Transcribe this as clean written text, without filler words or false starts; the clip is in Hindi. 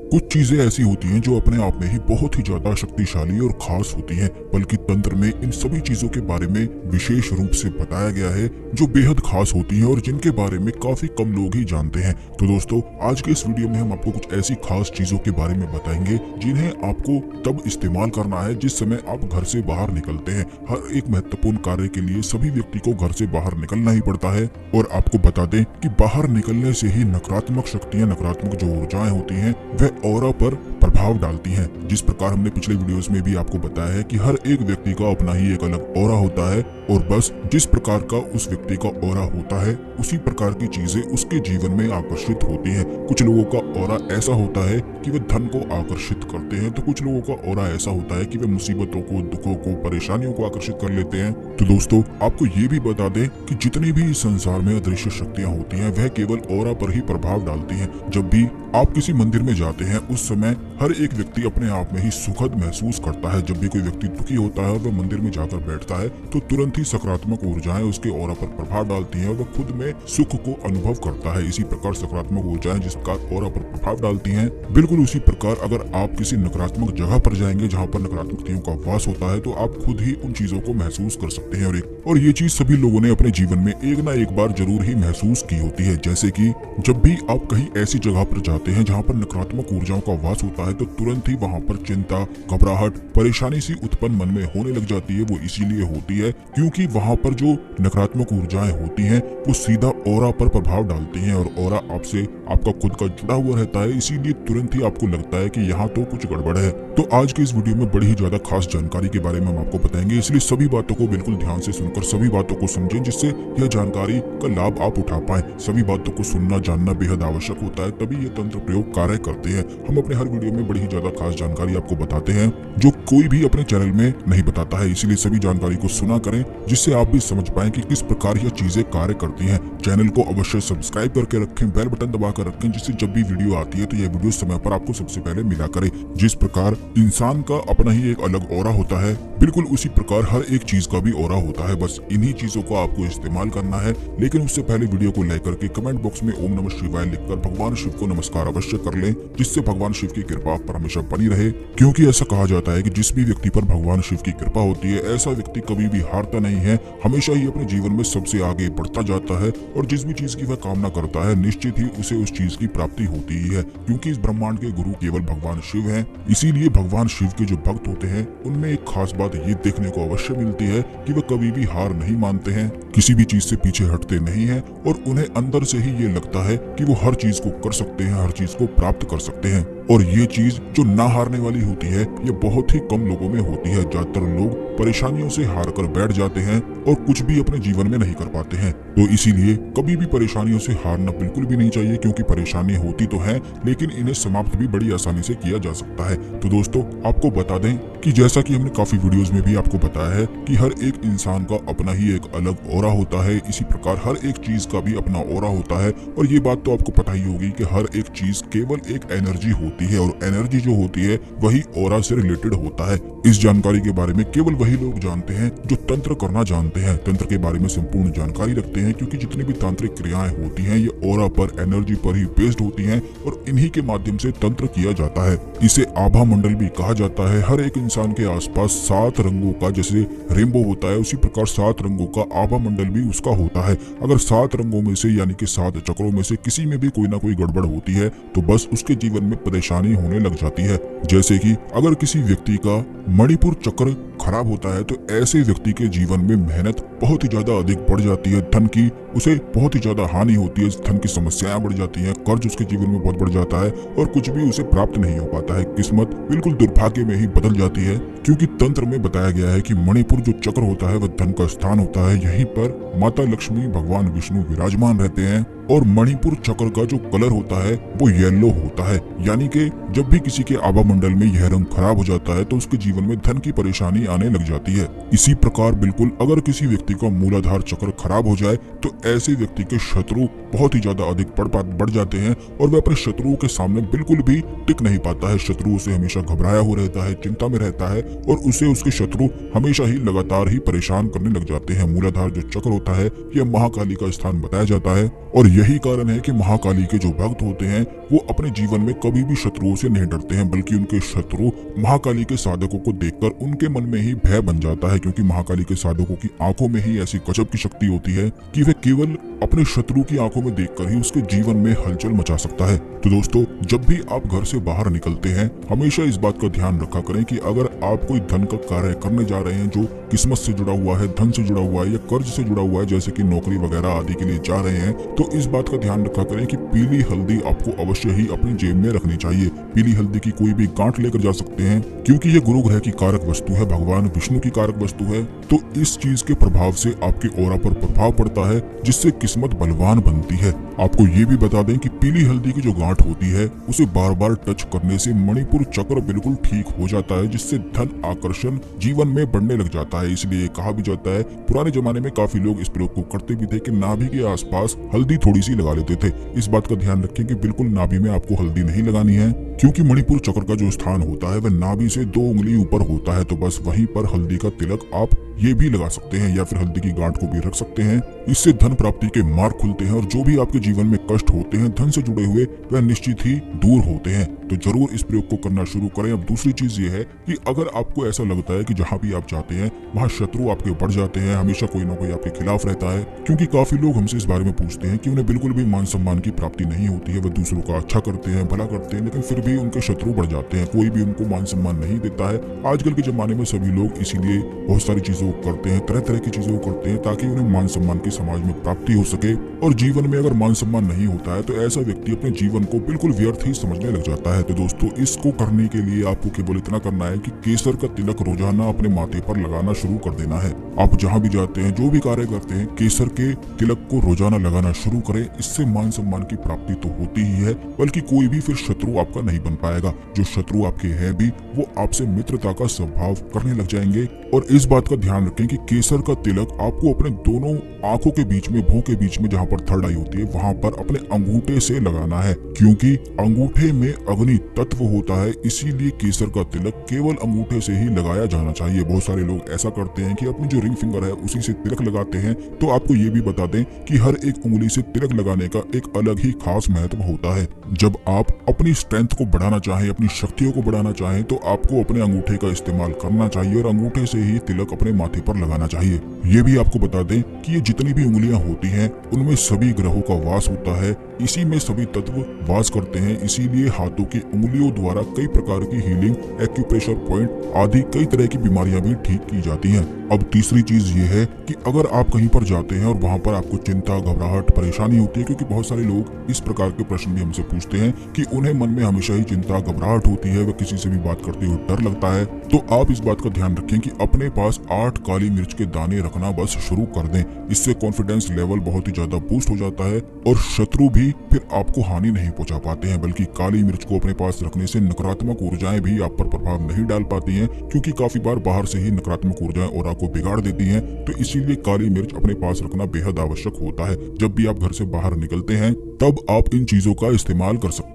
कुछ चीजें ऐसी होती हैं जो अपने आप में ही बहुत ही ज्यादा शक्तिशाली और खास होती हैं, बल्कि तंत्र में इन सभी चीजों के बारे में विशेष रूप से बताया गया है जो बेहद खास होती हैं और जिनके बारे में काफी कम लोग ही जानते हैं। तो दोस्तों, आज के इस वीडियो में हम आपको कुछ ऐसी खास चीजों के बारे में बताएंगे जिन्हें आपको तब इस्तेमाल करना है जिस समय आप घर से बाहर निकलते हैं। हर एक महत्वपूर्ण कार्य के लिए सभी व्यक्ति को घर से बाहर निकलना ही पड़ता है और आपको बता दें कि बाहर निकलने से ही नकारात्मक शक्तियां, नकारात्मक जो ऊर्जाएं होती हैं वह ऑरा पर प्रभाव डालती हैं। जिस प्रकार हमने पिछले वीडियोस में भी आपको बताया है कि हर एक व्यक्ति का अपना ही एक अलग ऑरा होता है और बस जिस प्रकार का उस व्यक्ति का ऑरा होता है उसी प्रकार की चीजें उसके जीवन में आकर्षित होती हैं। कुछ लोगों का ऑरा ऐसा होता है कि वे धन को आकर्षित करते हैं, तो कुछ लोगों का ऑरा ऐसा होता है कि वे मुसीबतों को, दुखों को, परेशानियों को आकर्षित कर लेते हैं। तो दोस्तों, आपको ये भी बता दें कि जितनी भी इस संसार में अदृश्य शक्तियां होती हैं वह केवल ऑरा पर ही प्रभाव डालती हैं। जब भी आप किसी मंदिर में जाते हैं उस समय हर एक व्यक्ति अपने आप में ही सुखद महसूस करता है। जब भी कोई व्यक्ति दुखी होता है और वह मंदिर में जाकर बैठता है तो तुरंत ही सकारात्मक ऊर्जाएं उसके ऑरा पर प्रभाव डालती हैं और वह खुद में सुख को अनुभव करता है। इसी प्रकार सकारात्मक ऊर्जाएं जिस प्रकार ऑरा पर प्रभाव डालती हैं, बिल्कुल उसी प्रकार अगर आप किसी नकारात्मक जगह पर जाएंगे जहाँ पर नकारात्मकताओं का वास होता है तो आप खुद ही उन चीजों को महसूस कर सकते हैं। और ये चीज सभी लोगों ने अपने जीवन में एक ना एक बार जरूर ही महसूस की होती है। जैसे कि जब भी आप कहीं ऐसी जगह पर जाते हैं जहाँ पर नकारात्मक ऊर्जाओं का वास होता है तो तुरंत ही वहाँ पर चिंता, घबराहट, परेशानी सी उत्पन्न मन में होने लग जाती है। वो इसीलिए होती है क्योंकि वहाँ पर जो नकारात्मक ऊर्जाएं होती हैं वो सीधा ऑरा पर प्रभाव डालती हैं और ऑरा आपसे, आपका खुद का जुड़ा हुआ रहता है। इसीलिए तुरंत ही आपको लगता है कि यहाँ तो कुछ गड़बड़ है। तो आज के इस वीडियो में बड़ी ही ज्यादा खास जानकारी के बारे में हम आपको बताएंगे, इसलिए सभी बातों को बिल्कुल ध्यान से सुनकर सभी बातों को समझें जिससे यह जानकारी का लाभ आप उठा पाए। सभी बातों को सुनना, जानना बेहद आवश्यक होता है, तभी ये तंत्र प्रयोग कार्य करते हैं। हम अपने हर वीडियो में बड़ी ही ज्यादा खास जानकारी आपको बताते हैं जो कोई भी अपने चैनल में नहीं बताता है, इसीलिए सभी जानकारी को सुना करें जिससे आप भी समझ पाएं कि किस प्रकार यह चीजें कार्य करती हैं। चैनल को अवश्य सब्सक्राइब करके रखें, बेल बटन दबाकर रखें जिससे जब भी वीडियो आती है तो यह वीडियो समय पर आपको सबसे पहले मिला करे। जिस प्रकार इंसान का अपना ही एक अलग ऑरा होता है, बिल्कुल उसी प्रकार हर एक चीज का भी ऑरा होता है। बस इन्हीं चीजों को आपको इस्तेमाल करना है, लेकिन उससे पहले वीडियो को लाइक करके कमेंट बॉक्स में ओम नमः शिवाय लिखकर भगवान शिव को नमस्कार अवश्य कर लें, जिससे भगवान शिव की कृपा आप पर हमेशा बनी रहे। क्योंकि ऐसा कहा जाता है कि जिस भी व्यक्ति पर भगवान शिव की कृपा होती है ऐसा व्यक्ति कभी भी हारता नहीं है, हमेशा ही अपने जीवन में सबसे आगे बढ़ता जाता है और जिस भी चीज की वह कामना करता है निश्चित ही उसे उस चीज की प्राप्ति होती ही है। क्योंकि इस ब्रह्मांड के गुरु केवल भगवान शिव हैं, इसीलिए भगवान शिव के जो भक्त होते हैं उनमें एक खास बात ये देखने को अवश्य मिलती है कि वह कभी भी हार नहीं मानते हैं, किसी भी चीज से पीछे हटते नहीं हैं और उन्हें अंदर से ही ये लगता है कि वो हर चीज को कर सकते हैं, हर चीज को प्राप्त कर सकते हैं। और ये चीज जो ना हारने वाली होती है ये बहुत ही कम लोगों में होती है। ज्यादातर लोग परेशानियों से हार कर बैठ जाते हैं और कुछ भी अपने जीवन में नहीं कर पाते हैं। तो इसीलिए कभी भी परेशानियों से हारना बिल्कुल भी नहीं चाहिए, क्योंकि परेशानियां होती तो हैं लेकिन इन्हें समाप्त भी बड़ी आसानी से किया जा सकता है। तो दोस्तों, आपको बता दें कि जैसा कि हमने काफी वीडियोस में भी आपको बताया है कि हर एक इंसान का अपना ही एक अलग ऑरा होता है, इसी प्रकार हर एक चीज का भी अपना ऑरा होता है। और ये बात तो आपको पता ही होगी कि हर एक चीज केवल एक एनर्जी होती है और एनर्जी जो होती है वही ऑरा से रिलेटेड होता है। इस जानकारी के बारे में केवल वही लोग जानते हैं जो तंत्र करना जानते हैं, तंत्र के बारे में संपूर्ण जानकारी रखते हैं, क्योंकि जितनी भी तांत्रिक क्रियाएं होती हैं ये ऑरा पर, एनर्जी पर ही बेस्ड होती हैं और इन्हीं के माध्यम से तंत्र किया जाता है। इसे आभा मंडल भी कहा जाता है। हर एक इंसान के आसपास 7 रंगों का, जैसे रेनबो होता है उसी प्रकार 7 रंगों का आभा मंडल भी उसका होता है। अगर 7 रंगों में से यानी कि 7 चक्रों में से किसी में भी कोई ना कोई गड़बड़ होती है तो बस उसके जीवन में परेशानी होने लग जाती है। जैसे कि अगर किसी व्यक्ति का मणिपुर चक्र खराब होता है तो ऐसे व्यक्ति के जीवन में मेहनत बहुत ही ज्यादा अधिक बढ़ जाती है, धन की उसे बहुत ही ज्यादा हानि होती है, धन की समस्याएं बढ़ जाती हैं, कर्ज उसके जीवन में बहुत बढ़ जाता है और कुछ भी उसे प्राप्त नहीं हो पाता है। किस्मत बिल्कुल दुर्भाग्य में ही बदल जाती है, क्योंकि तंत्र में बताया गया है कि मणिपुर जो चक्र होता है वह धन का स्थान होता है। यहीं पर माता लक्ष्मी, भगवान विष्णु विराजमान रहते हैं और मणिपुर चक्र का जो कलर होता है वो येलो होता है, यानी कि जब भी किसी के आभा मंडल में यह रंग खराब हो जाता है तो उसके जीवन में धन की परेशानी आने लग जाती है। इसी प्रकार बिल्कुल अगर किसी व्यक्ति का मूलाधार चक्र खराब हो जाए तो ऐसे व्यक्ति के शत्रु बहुत ही ज्यादा अधिक बढ़ जाते हैं और वह अपने शत्रुओं के सामने बिल्कुल भी टिक नहीं पाता है। शत्रुओं से हमेशा घबराया हुआ रहता है, चिंता में रहता है और उसे उसके शत्रु हमेशा ही लगातार ही परेशान करने लग जाते हैं। मूलाधार जो चक्र होता है यह महाकाली का स्थान बताया जाता है और यही कारण है कि महाकाली के जो भक्त होते हैं वो अपने जीवन में कभी भी शत्रुओं से नहीं डरते हैं, बल्कि उनके शत्रु महाकाली के साधकों को देखकर उनके मन में ही भय बन जाता है, क्योंकि महाकाली के साधकों की आंखों में ही ऐसी गजब की शक्ति होती है कि वे केवल अपने शत्रु की आंखों में देखकर ही उसके जीवन में हलचल मचा सकता है। तो दोस्तों, जब भी आप घर से बाहर निकलते हैं हमेशा इस बात का ध्यान रखा करें कि अगर आप कोई धन का कार्य करने जा रहे हैं जो किस्मत से जुड़ा हुआ है, धन से जुड़ा हुआ है या कर्ज से जुड़ा हुआ है, जैसे कि नौकरी वगैरह आदि के लिए जा रहे हैं, तो इस बात का ध्यान रखा करें कि पीली हल्दी आपको अवश्य ही अपनी जेब में रखनी चाहिए। पीली हल्दी की कोई भी गांठ लेकर जा सकते हैं, क्योंकि ये गुरु ग्रह की कारक वस्तु है, भगवान विष्णु की कारक वस्तु है। तो इस चीज के प्रभाव से आपके ऑरा पर प्रभाव पड़ता है, जिससे किस्मत बलवान बनती है। आपको ये भी बता दें कि पीली हल्दी की जो गांठ होती है उसे बार बार टच करने से मणिपुर चक्र बिल्कुल ठीक हो जाता है, जिससे धन आकर्षण जीवन में बढ़ने लग जाता है। इसलिए कहा भी जाता है, पुराने जमाने में काफी लोग इस प्रयोग को करते भी थे कि नाभि के आसपास हल्दी थोड़ी सी लगा लेते थे। इस बात का ध्यान रखें कि बिल्कुल नाभि में आपको हल्दी नहीं लगानी है, क्योंकि मणिपुर चक्र का जो स्थान होता है वह नाभि से 2 उंगली ऊपर होता है। तो बस वहीं पर हल्दी का तिलक आप ये भी लगा सकते हैं या फिर हल्दी की गांठ को भी रख सकते हैं। इससे धन प्राप्ति के मार्ग खुलते हैं और जो भी आपके जीवन में कष्ट होते हैं धन से जुड़े हुए वह निश्चित ही दूर होते हैं। तो जरूर इस प्रयोग को करना शुरू करें। अब दूसरी चीज ये है कि अगर आपको ऐसा लगता है कि जहाँ भी आप जाते हैं वहाँ शत्रु आपके बढ़ जाते हैं, हमेशा कोई ना कोई आपके खिलाफ रहता है, क्योंकि काफी लोग हमसे इस बारे में पूछते हैं कि उन्हें बिल्कुल भी मान सम्मान की प्राप्ति नहीं होती है, वह दूसरों का अच्छा करते हैं, भला करते हैं, लेकिन फिर भी उनके शत्रु बढ़ जाते हैं, कोई भी उनको मान सम्मान नहीं देता है। आजकल के जमाने में सभी लोग इसीलिए बहुत सारी चीजों को करते हैं, तरह तरह की चीजों को करते हैं ताकि उन्हें मान सम्मान की समाज में प्राप्ति हो सके। और जीवन में अगर मान सम्मान नहीं होता है तो ऐसा व्यक्ति अपने जीवन को बिल्कुल व्यर्थ ही समझने लग जाता है। तो दोस्तों, इसको करने के लिए आपको केवल इतना करना है कि केसर का तिलक रोजाना अपने माथे पर लगाना शुरू कर देना है। आप जहाँ भी जाते हैं, जो भी कार्य करते हैं, केसर के तिलक को रोजाना लगाना शुरू करें। इससे मान सम्मान की प्राप्ति तो होती ही है, बल्कि कोई भी फिर शत्रु आपका नहीं बन पाएगा। जो शत्रु आपके है भी वो आपसे मित्रता का स्वभाव करने लग जाएंगे। और इस बात का ध्यान रखें कि केसर का तिलक आपको अपने दोनों आंखों के बीच में, भों के बीच में जहाँ पर थर्ड आई होती है वहां पर अपने अंगूठे से लगाना है, क्योंकि अंगूठे में अग्नि तत्व होता है। इसीलिए केसर का तिलक केवल अंगूठे से ही लगाया जाना चाहिए। बहुत सारे लोग ऐसा करते हैं कि अपनी जो रिंग फिंगर है उसी से तिलक लगाते हैं। तो आपको ये भी बता दें कि हर एक उंगली से तिलक लगाने का एक अलग ही खास महत्व होता है। जब आप अपनी स्ट्रेंथ को बढ़ाना चाहें, अपनी शक्तियों को बढ़ाना चाहें, तो आपको अपने अंगूठे का इस्तेमाल करना चाहिए और अंगूठे से ही तिलक अपने माथे पर लगाना चाहिए। ये भी आपको बता दें कि ये जितनी भी उंगलियां होती हैं उनमें सभी ग्रहों का वास होता है, इसी में सभी तत्व वास करते हैं। इसीलिए हाथों की उंगलियों द्वारा कई प्रकार की हीलिंग, एक्यूप्रेशर पॉइंट आदि कई तरह की बीमारियां भी ठीक की जाती हैं। अब तीसरी चीज ये है कि अगर आप कहीं पर जाते हैं और वहां पर आपको चिंता, घबराहट, परेशानी होती है, क्योंकि बहुत सारे लोग इस प्रकार के प्रश्न भी हमसे पूछते हैं कि उन्हें मन में हमेशा ही चिंता, घबराहट होती है, वह किसी से भी बात करते हुए डर लगता है, तो आप इस बात का ध्यान रखें कि अपने पास 8 काली मिर्च के दाने रखना बस शुरू कर दें। इससे कॉन्फिडेंस लेवल बहुत ही ज्यादा बूस्ट हो जाता है और शत्रु भी फिर आपको हानि नहीं पहुंचा पाते हैं। बल्कि काली मिर्च को अपने पास रखने से नकारात्मक ऊर्जाएं भी आप पर प्रभाव नहीं डाल पाती हैं, क्योंकि काफी बार बाहर से ही नकारात्मक ऊर्जाएं ऑरा को बिगाड़ देती हैं। तो इसीलिए काली मिर्च अपने पास रखना बेहद आवश्यक होता है। जब भी आप घर से बाहर निकलते हैं तब आप इन चीजों का इस्तेमाल कर सकते हैं।